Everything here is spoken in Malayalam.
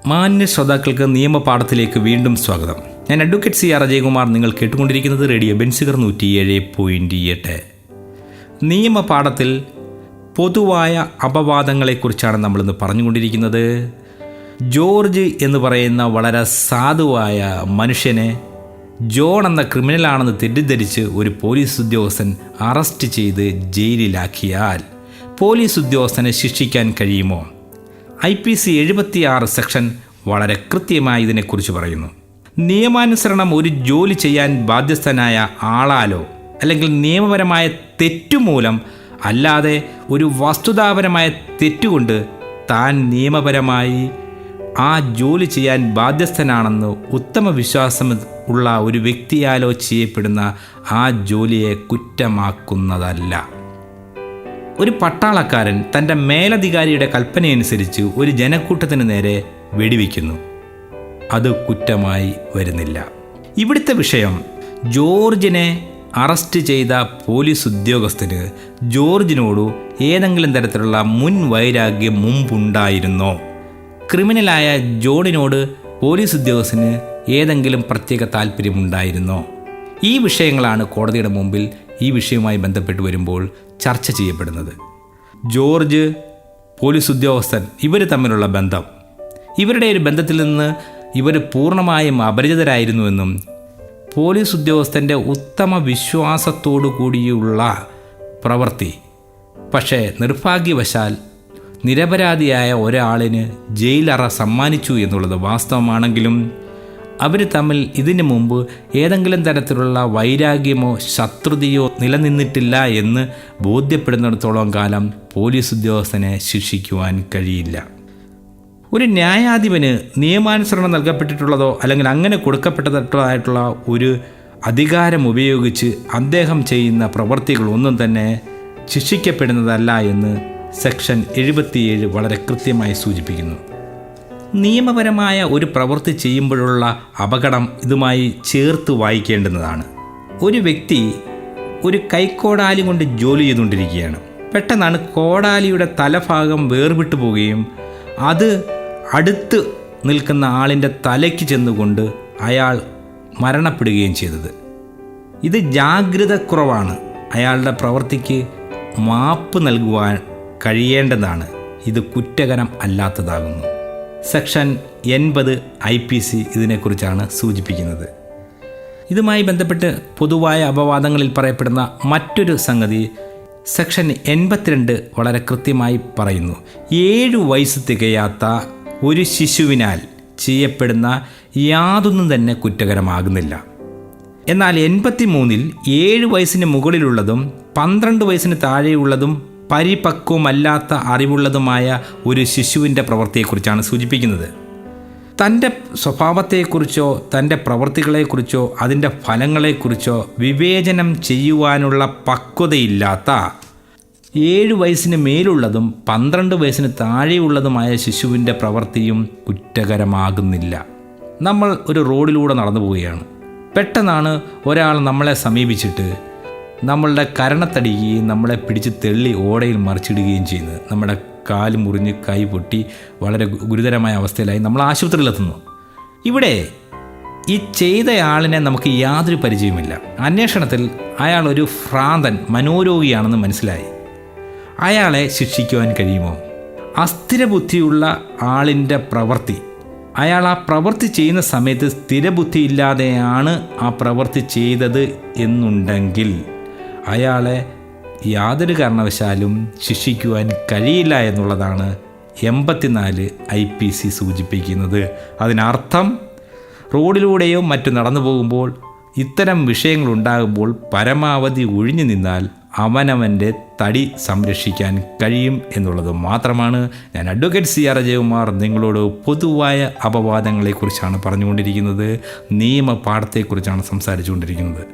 മാന്യ ശ്രോതാക്കൾക്ക് നിയമപാഠത്തിലേക്ക് വീണ്ടും സ്വാഗതം. ഞാൻ അഡ്വക്കേറ്റ് CR അജയകുമാർ. നിങ്ങൾ കേട്ടുകൊണ്ടിരിക്കുന്നത് റേഡിയോ ബെൻസിഗർ 107.8. നിയമപാഠത്തിൽ പൊതുവായ അപവാദങ്ങളെക്കുറിച്ചാണ് നമ്മളിന്ന് പറഞ്ഞുകൊണ്ടിരിക്കുന്നത്. ജോർജ് എന്ന് പറയുന്ന വളരെ സാധുവായ മനുഷ്യനെ ജോൺ എന്ന ക്രിമിനലാണെന്ന് തെറ്റിദ്ധരിച്ച് ഒരു പോലീസ് ഉദ്യോഗസ്ഥൻ അറസ്റ്റ് ചെയ്ത് ജയിലിലാക്കിയാൽ പോലീസ് ഉദ്യോഗസ്ഥനെ ശിക്ഷിക്കാൻ കഴിയുമോ? IPC 76 സെക്ഷൻ വളരെ കൃത്യമായി ഇതിനെക്കുറിച്ച് പറയുന്നു. നിയമാനുസരണം ഒരു ജോലി ചെയ്യാൻ ബാധ്യസ്ഥനായ ആളാലോ അല്ലെങ്കിൽ നിയമപരമായ തെറ്റുമൂലം അല്ലാതെ ഒരു വസ്തുതാപരമായ തെറ്റുകൊണ്ട് താൻ നിയമപരമായി ആ ജോലി ചെയ്യാൻ ബാധ്യസ്ഥനാണെന്ന് ഉത്തമ വിശ്വാസം ഉള്ള ഒരു വ്യക്തിയാലോ ചെയ്യപ്പെടുന്ന ആ ജോലിയെ കുറ്റമാക്കുന്നതല്ല. ഒരു പട്ടാളക്കാരൻ തൻ്റെ മേലധികാരിയുടെ കൽപ്പനയനുസരിച്ച് ഒരു ജനക്കൂട്ടത്തിന് നേരെ വെടിവെക്കുന്നു. അത് കുറ്റമായി വരുന്നില്ല. ഇവിടുത്തെ വിഷയം ജോർജിനെ അറസ്റ്റ് ചെയ്ത പോലീസ് ഉദ്യോഗസ്ഥന് ജോർജിനോട് ഏതെങ്കിലും തരത്തിലുള്ള മുൻ വൈരാഗ്യം മുമ്പുണ്ടായിരുന്നോ? ക്രിമിനലായ ജോണിനോട് പോലീസ് ഉദ്യോഗസ്ഥന് ഏതെങ്കിലും പ്രത്യേക താല്പര്യമുണ്ടായിരുന്നോ? ഈ വിഷയങ്ങളാണ് കോടതിയുടെ മുമ്പിൽ ഈ വിഷയവുമായി ബന്ധപ്പെട്ട് വരുമ്പോൾ ചർച്ച ചെയ്യപ്പെടുന്നത്. ജോർജ്, പോലീസ് ഉദ്യോഗസ്ഥൻ, ഇവർ തമ്മിലുള്ള ബന്ധം, ഇവരുടെ ഒരു ബന്ധത്തിൽ നിന്ന് ഇവർ പൂർണ്ണമായും അപരിചിതരായിരുന്നുവെന്നും പോലീസ് ഉദ്യോഗസ്ഥൻ്റെ ഉത്തമ വിശ്വാസത്തോടു കൂടിയുള്ള പ്രവൃത്തി പക്ഷേ നിർഭാഗ്യവശാൽ നിരപരാധിയായ ഒരാളിന് ജയിലറ സമ്മാനിച്ചു എന്നുള്ളത് വാസ്തവമാണെങ്കിലും അവർ തമ്മിൽ ഇതിനു മുമ്പ് ഏതെങ്കിലും തരത്തിലുള്ള വൈരാഗ്യമോ ശത്രുതയോ നിലനിന്നിട്ടില്ല എന്ന് ബോധ്യപ്പെടുന്നിടത്തോളം കാലം പോലീസ് ഉദ്യോഗസ്ഥനെ ശിക്ഷിക്കുവാൻ കഴിയില്ല. ഒരു ന്യായാധിപന് നിയമാനുസരണം നൽകപ്പെട്ടിട്ടുള്ളതോ അല്ലെങ്കിൽ അങ്ങനെ കൊടുക്കപ്പെട്ടതായിട്ടുള്ള ഒരു അധികാരം ഉപയോഗിച്ച് അദ്ദേഹം ചെയ്യുന്ന പ്രവൃത്തികളൊന്നും തന്നെ ശിക്ഷിക്കപ്പെടുന്നതല്ല എന്ന് സെക്ഷൻ 77 വളരെ കൃത്യമായി സൂചിപ്പിക്കുന്നു. നിയമപരമായ ഒരു പ്രവൃത്തി ചെയ്യുമ്പോഴുള്ള അപകടം ഇതുമായി ചേർത്ത് വായിക്കേണ്ടുന്നതാണ്. ഒരു വ്യക്തി ഒരു കൈക്കോടാലി കൊണ്ട് ജോലി ചെയ്തുകൊണ്ടിരിക്കുകയാണ്. പെട്ടെന്നാണ് കോടാലിയുടെ തലഭാഗം വേർവിട്ടു പോവുകയും അത് അടുത്ത് നിൽക്കുന്ന ആളിൻ്റെ തലയ്ക്ക് ചെന്നുകൊണ്ട് അയാൾ മരണപ്പെടുകയും ചെയ്തത്. ഇത് ജാഗ്രതക്കുറവാണ്. അയാളുടെ പ്രവൃത്തിക്ക് മാപ്പ് നൽകുവാൻ കഴിയേണ്ടതാണ്. ഇത് കുറ്റകരം അല്ലാത്തതാകുന്നു. സെക്ഷൻ 80 IPC ഇതിനെക്കുറിച്ചാണ് സൂചിപ്പിക്കുന്നത്. ഇതുമായി ബന്ധപ്പെട്ട് പൊതുവായ അപവാദങ്ങളിൽ പറയപ്പെടുന്ന മറ്റൊരു സംഗതി സെക്ഷൻ 82 വളരെ കൃത്യമായി പറയുന്നു. 7 വയസ്സ് തികയാത്ത ഒരു ശിശുവിനാൽ ചെയ്യപ്പെടുന്ന യാതൊന്നും തന്നെ കുറ്റകരമാകുന്നില്ല. എന്നാൽ 83-ൽ 7 വയസ്സിന് മുകളിലുള്ളതും 12 വയസ്സിന് താഴെയുള്ളതും പരിപക്വമല്ലാത്ത അറിവുള്ളതുമായ ഒരു ശിശുവിൻ്റെ പ്രവൃത്തിയെക്കുറിച്ചാണ് സൂചിപ്പിക്കുന്നത്. തൻ്റെ സ്വഭാവത്തെക്കുറിച്ചോ തൻ്റെ പ്രവൃത്തികളെക്കുറിച്ചോ അതിൻ്റെ ഫലങ്ങളെക്കുറിച്ചോ വിവേചനം ചെയ്യുവാനുള്ള പക്വതയില്ലാത്ത 7 വയസ്സിന് മേലുള്ളതും 12 വയസ്സിന് താഴെയുള്ളതുമായ ശിശുവിൻ്റെ പ്രവൃത്തിയും കുറ്റകരമാകുന്നില്ല. നമ്മൾ ഒരു റോഡിലൂടെ നടന്നു പോവുകയാണ്. പെട്ടെന്നാണ് ഒരാൾ നമ്മളെ സമീപിച്ചിട്ട് നമ്മളുടെ കരണത്തടിക്കുകയും നമ്മളെ പിടിച്ച് തെള്ളി ഓടയിൽ മറിച്ചിടുകയും ചെയ്യുന്നത്. നമ്മുടെ കാല് മുറിഞ്ഞ് കൈ പൊട്ടി വളരെ ഗുരുതരമായ അവസ്ഥയിലായി നമ്മൾ ആശുപത്രിയിലെത്തുന്നു. ഇവിടെ ഈ ചെയ്തയാളിനെ നമുക്ക് യാതൊരു പരിചയമില്ല. അന്വേഷണത്തിൽ അയാൾ ഒരു ഭ്രാന്തൻ, മനോരോഗിയാണെന്ന് മനസ്സിലായി. അയാളെ ശിക്ഷിക്കുവാൻ കഴിയുമോ? അസ്ഥിരബുദ്ധിയുള്ള ആളിൻ്റെ പ്രവൃത്തി, അയാൾ ആ പ്രവൃത്തി ചെയ്യുന്ന സമയത്ത് സ്ഥിരബുദ്ധിയില്ലാതെയാണ് ആ പ്രവൃത്തി ചെയ്തത് എന്നുണ്ടെങ്കിൽ അയാളെ യാതൊരു കാരണവശാലും ശിക്ഷിക്കുവാൻ കഴിയില്ല എന്നുള്ളതാണ് 84 IPC സൂചിപ്പിക്കുന്നത്. അതിനർത്ഥം റോഡിലൂടെയോ മറ്റു നടന്നു പോകുമ്പോൾ ഇത്തരം വിഷയങ്ങളുണ്ടാകുമ്പോൾ പരമാവധി ഒഴിഞ്ഞു നിന്നാൽ അവനവൻ്റെ തടി സംരക്ഷിക്കാൻ കഴിയും എന്നുള്ളത് മാത്രമാണ്. ഞാൻ അഡ്വക്കേറ്റ് CR അജയകുമാർ നിങ്ങളോട് പൊതുവായ അപവാദങ്ങളെക്കുറിച്ചാണ് പറഞ്ഞുകൊണ്ടിരിക്കുന്നത്. നിയമപാഠത്തെക്കുറിച്ചാണ് സംസാരിച്ചുകൊണ്ടിരിക്കുന്നത്.